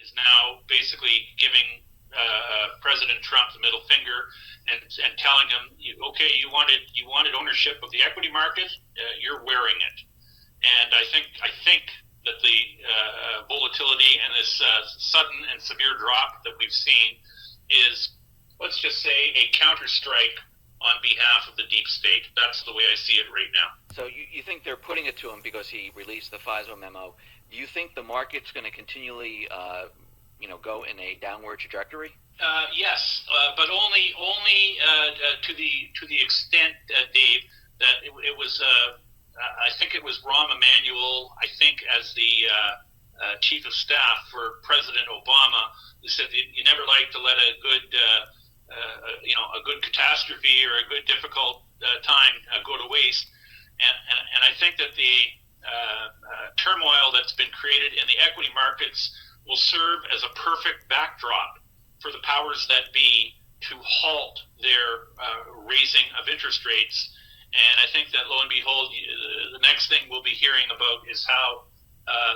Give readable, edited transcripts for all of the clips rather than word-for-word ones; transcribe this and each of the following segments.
is now basically giving President Trump the middle finger and telling him, okay, you wanted ownership of the equity market, you're wearing it. And I think that the volatility and this sudden and severe drop that we've seen is, let's just say, a counterstrike on behalf of the deep state. That's the way I see it right now. So you think they're putting it to him because he released the FISO memo. Do you think the market's going to continually go in a downward trajectory? Yes, but only to the extent, Dave, that it was. I think it was Rahm Emanuel. I think as the chief of staff for President Obama, who said you never like to let a good catastrophe or a good difficult time go to waste. And I think that the turmoil that's been created in the equity markets will serve as a perfect backdrop for the powers that be to halt their raising of interest rates. And I think that, lo and behold, the next thing we'll be hearing about is how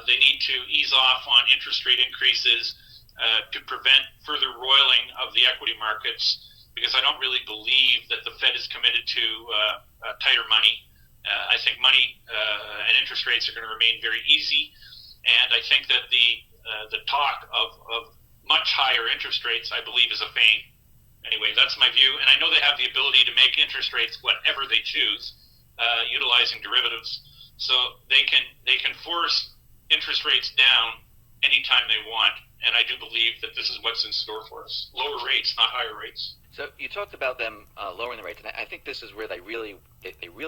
they need to ease off on interest rate increases to prevent further roiling of the equity markets, because I don't really believe that the Fed is committed to tighter money. I think money and interest rates are going to remain very easy, and I think that the talk of much higher interest rates, I believe, is a feign. Anyway, that's my view, and I know they have the ability to make interest rates whatever they choose, utilizing derivatives, so they can force interest rates down anytime they want, and I do believe that this is what's in store for us: lower rates, not higher rates. So you talked about them lowering the rates, and I think this is where they really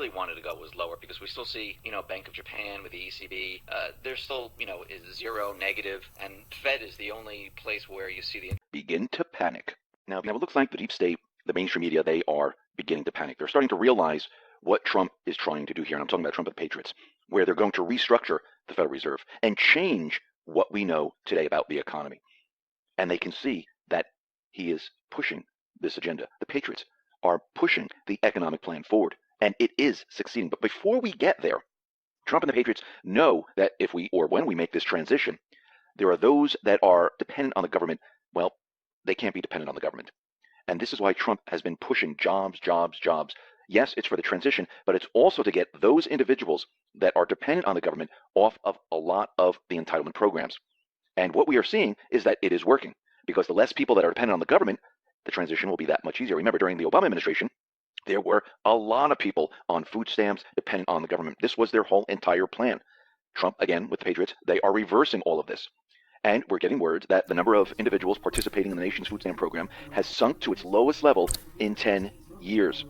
wanted to go, was lower, because we still see, Bank of Japan with the ECB, they're still, is zero, negative, and Fed is the only place where you see the begin to panic. Now, it looks like the deep state, the mainstream media, they are beginning to panic. They're starting to realize what Trump is trying to do here, and I'm talking about Trump and the Patriots, where they're going to restructure the Federal Reserve and change what we know today about the economy. And they can see that he is pushing this agenda. The Patriots are pushing the economic plan forward, and it is succeeding. But before we get there, Trump and the Patriots know that if we, or when we make this transition, there are those that are dependent on the government. Well, they can't be dependent on the government. And this is why Trump has been pushing jobs, jobs, jobs. Yes, it's for the transition, but it's also to get those individuals that are dependent on the government off of a lot of the entitlement programs. And what we are seeing is that it is working, because the less people that are dependent on the government, the transition will be that much easier. Remember, during the Obama administration, there were a lot of people on food stamps dependent on the government. This was their whole entire plan. Trump, again, with the Patriots, they are reversing all of this. And we're getting word that the number of individuals participating in the nation's food stamp program has sunk to its lowest level in 10 years.